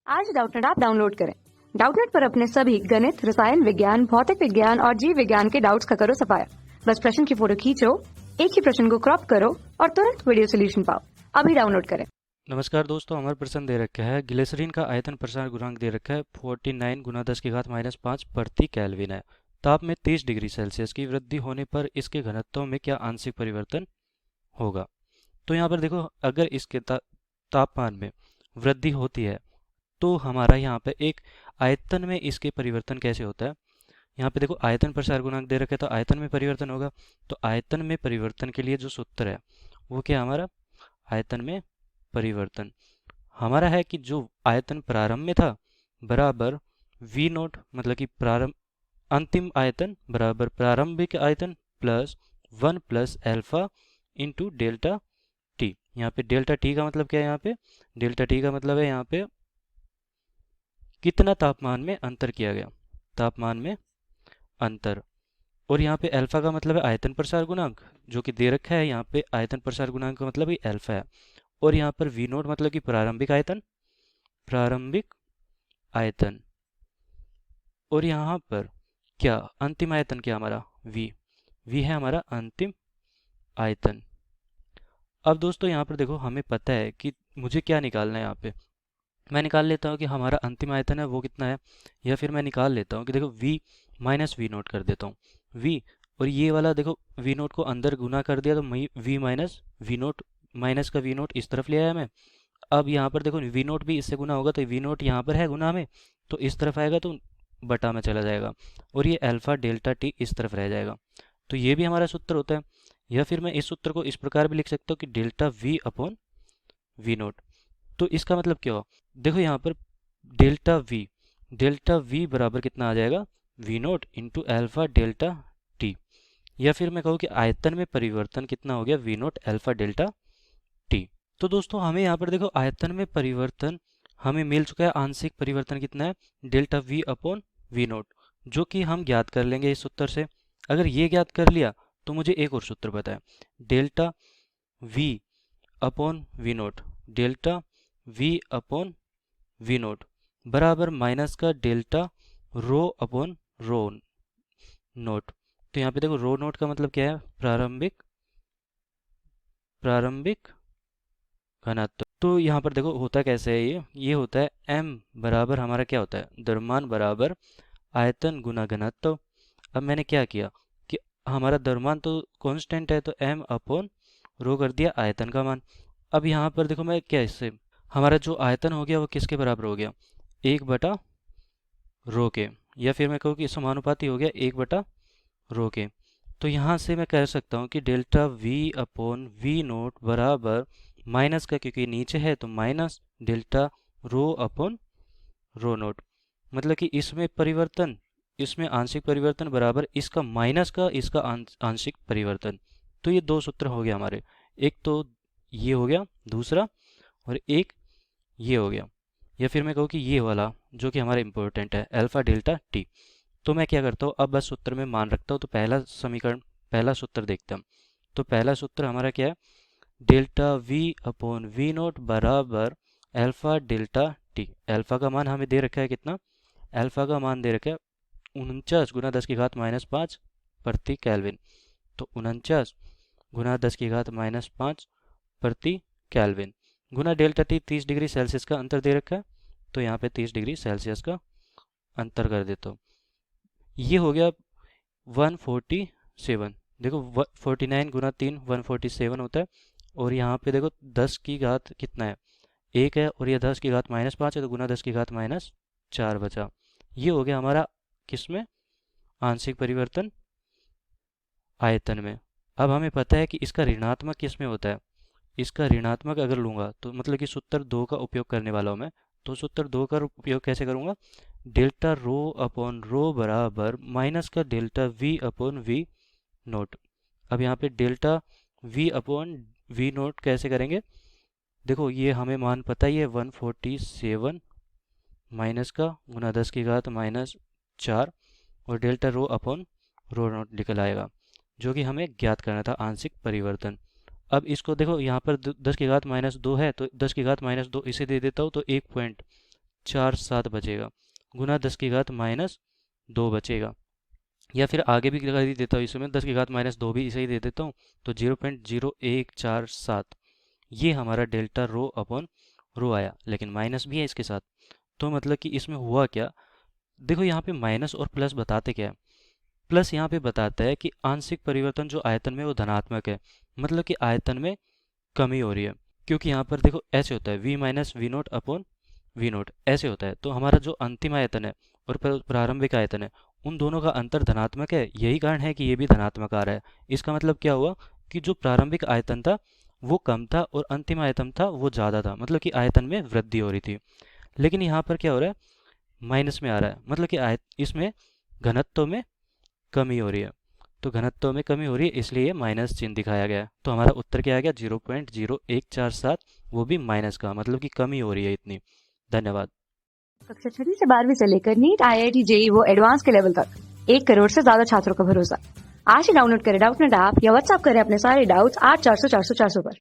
आज Doubtnut app download करें। Doubtnut पर अपने सभी गणित, रसायन विज्ञान, भौतिक विज्ञान और जीव विज्ञान के डाउट्स का करो सफाया। बस प्रश्न की फोटो खींचो, एक ही प्रश्न को क्रॉप करो और तुरंत वीडियो सोल्यूशन पाओ। अभी डाउनलोड करें। नमस्कार दोस्तों, हमारा प्रश्न दे रखा है ग्लिसरीन का आयतन प्रसार गुणांक दे रखा है 49 गुना 10 की घात -5 प्रति केल्विन है। ताप में 30 डिग्री सेल्सियस की वृद्धि होने पर इसके घनत्व में क्या आंशिक परिवर्तन होगा। तो यहाँ पर देखो, अगर इसके तापमान में वृद्धि होती है तो हमारा यहाँ पे एक आयतन में इसके परिवर्तन कैसे होता है। यहाँ पे देखो, आयतन प्रसार गुणांक दे रखे, तो आयतन में परिवर्तन होगा। तो आयतन में परिवर्तन के लिए जो सूत्र है वो क्या हमारा, आयतन में परिवर्तन हमारा है कि जो आयतन प्रारंभ में था बराबर वी नोट, मतलब कि प्रारंभ अंतिम आयतन बराबर प्रारंभिक आयतन plus 1 plus alpha into delta T. यहाँ पे डेल्टा टी का मतलब क्या है, यहाँ पे डेल्टा टी का मतलब है यहाँ पे कितना तापमान में अंतर किया गया, तापमान में अंतर। और यहाँ पे अल्फा का मतलब है आयतन प्रसार गुणांक, जो कि दे रखा है यहाँ पे आयतन प्रसार गुणांक का मतलब ही अल्फा है। और यहाँ पर वी नोट मतलब कि प्रारंभिक आयतन, प्रारंभिक आयतन। और यहाँ पर क्या अंतिम आयतन, क्या हमारा वी, वी है हमारा अंतिम आयतन। अब दोस्तों यहाँ पर देखो, हमें पता है कि मुझे क्या निकालना है। यहाँ पे मैं निकाल लेता हूँ कि हमारा अंतिम आयतन है वो कितना है, या फिर मैं निकाल लेता हूँ कि देखो v माइनस वी नोट कर देता हूँ v। और ये वाला देखो, वी नोट को अंदर गुना कर दिया तो v minus V naught, minus का वी नोट इस तरफ ले आया मैं। अब यहाँ पर देखो, वी नोट भी इससे गुना होगा तो वी नोट यहाँ पर है गुना में, तो इस तरफ आएगा तो बटा में चला जाएगा। और ये अल्फा डेल्टा टी इस तरफ रह जाएगा। तो ये भी हमारा सूत्र होता है। या फिर मैं इस सूत्र को इस प्रकार भी लिख सकता हूँ कि delta V upon V naught. तो इसका मतलब क्या हुआ, देखो यहाँ पर डेल्टा वी बराबर कितना आ जाएगा, V naught into alpha delta T. या फिर मैं कहूँ कि आयतन में परिवर्तन कितना हो गया, V naught alpha delta T. तो दोस्तों हमें यहाँ पर देखो, आयतन में परिवर्तन हमें मिल चुका है। आंशिक परिवर्तन कितना है, delta V upon V naught, जो कि हम ज्ञात कर लेंगे इस सूत्र से। अगर ये ज्ञात कर लिया तो मुझे एक और सूत्र पता है, delta V upon V naught, delta V upon V naught बराबर माइनस का delta rho upon rho naught. तो यहाँ पे देखो, रो नोट का मतलब क्या है, प्रारंभिक घनत्व। तो यहाँ पर देखो होता कैसे है, ये होता है m बराबर हमारा क्या होता है, द्रव्यमान बराबर आयतन गुना घनत्व। अब मैंने क्या किया कि हमारा द्रव्यमान तो कांस्टेंट है, तो m अपॉन रो कर दिया आयतन का मान। अब यहाँ पर देखो, मैं क्या इससे हमारा जो आयतन हो गया वो किसके बराबर हो गया, 1 बटा रो के, या फिर मैं कहूँ कि समानुपाती हो गया 1 बटा रो के। तो यहाँ से मैं कह सकता हूँ कि delta V upon V naught बराबर माइनस का, क्योंकि नीचे है तो minus delta rho upon rho naught, मतलब कि इसमें परिवर्तन, इसमें आंशिक परिवर्तन बराबर इसका माइनस का इसका आंशिक परिवर्तन। तो ये दो सूत्र हो गया हमारे, एक तो ये हो गया दूसरा, और एक ये हो गया। या फिर मैं कहूँ कि ये वाला जो कि हमारा इंपॉर्टेंट है, अल्फा डेल्टा टी। तो मैं क्या करता हूँ, अब बस सूत्र में मान रखता हूँ। तो पहला समीकरण, पहला सूत्र देखते हैं हम। तो पहला सूत्र हमारा क्या है, delta V upon V naught बराबर अल्फा डेल्टा टी। अल्फा का मान हमें दे रखा है कितना, अल्फा का मान दे रखा है 49 गुना 10 की घात -5 प्रति केल्विन। तो 49 गुना 10 की घात -5 प्रति केल्विन गुना डेल्टा टी, 30 डिग्री सेल्सियस का अंतर दे रखा है, तो यहाँ पे 30 डिग्री सेल्सियस का अंतर कर देता हूँ। ये हो गया 147। देखो 49 गुना 3 147 होता है। और यहाँ पे देखो 10 की घात कितना है, 1 है, और ये 10 की घात -5 है, तो गुना 10 की घात -4 बचा। ये हो गया हमारा किसमें, आंशिक परिवर्तन आयतन में। अब हमें पता है कि इसका ऋणात्मक किस में होता है, इसका ऋणात्मक अगर लूंगा तो मतलब कि सूत्र 2 का उपयोग करने वाला हूँ मैं। तो सूत्र 2 का उपयोग कैसे करूंगा, डेल्टा रो अपॉन रो बराबर माइनस का delta V upon V naught. अब यहाँ पे delta V upon V naught कैसे करेंगे, देखो ये हमें मान पता ही है 147 माइनस का गुना 10 की घात -4, और delta rho upon rho note निकल आएगा, जो कि हमें ज्ञात करना था आंशिक परिवर्तन। अब इसको देखो, यहाँ पर 10 की घात -2 है, तो 10 की घात -2 इसे दे देता हूँ, तो 1.47 बचेगा, गुना 10 की घात माइनस 2 बचेगा। या फिर आगे भी कर ही देता हूँ, इसमें 10 की घात माइनस 2 भी इसे ही दे देता हूँ, तो 0.0147 ये हमारा डेल्टा रो अपॉन रो आया, लेकिन माइनस भी है इसके साथ। तो मतलब कि इसमें हुआ क्या, देखो यहाँ पे माइनस और प्लस बताते क्या है। प्लस यहाँ पे बताता है कि आंशिक परिवर्तन जो आयतन में वो धनात्मक है, मतलब कि आयतन में कमी हो रही है। क्योंकि यहाँ पर देखो ऐसे होता है v minus V naught upon V naught, ऐसे होता है। तो हमारा जो अंतिम आयतन है और प्रारंभिक आयतन है, उन दोनों का अंतर धनात्मक है, यही कारण है कि ये भी धनात्मक आ रहा है। इसका मतलब क्या हुआ कि जो प्रारंभिक आयतन था वो कम था और अंतिम आयतन था वो ज़्यादा था, मतलब कि आयतन में वृद्धि हो रही थी। लेकिन यहाँ पर क्या हो रहा है, माइनस में आ रहा है, मतलब कि इसमें घनत्व में कमी हो रही है। तो घनत्व में कमी हो रही है, इसलिए माइनस चिन्ह दिखाया गया है। तो हमारा उत्तर क्या आ गया, 0.0147, वो भी माइनस का, मतलब कि कमी हो रही है इतनी। धन्यवाद। कक्षा 6वीं से 12वीं से लेकर नीट, IIT, JEE वो एडवांस के लेवल तक 1 करोड़ से ज्यादा छात्रों का भरोसा। आज ही डाउनलोड करें डाउटनेट ऐप या व्हाट्सएप करें अपने सारे डाउट्स 8400 400 400 पर।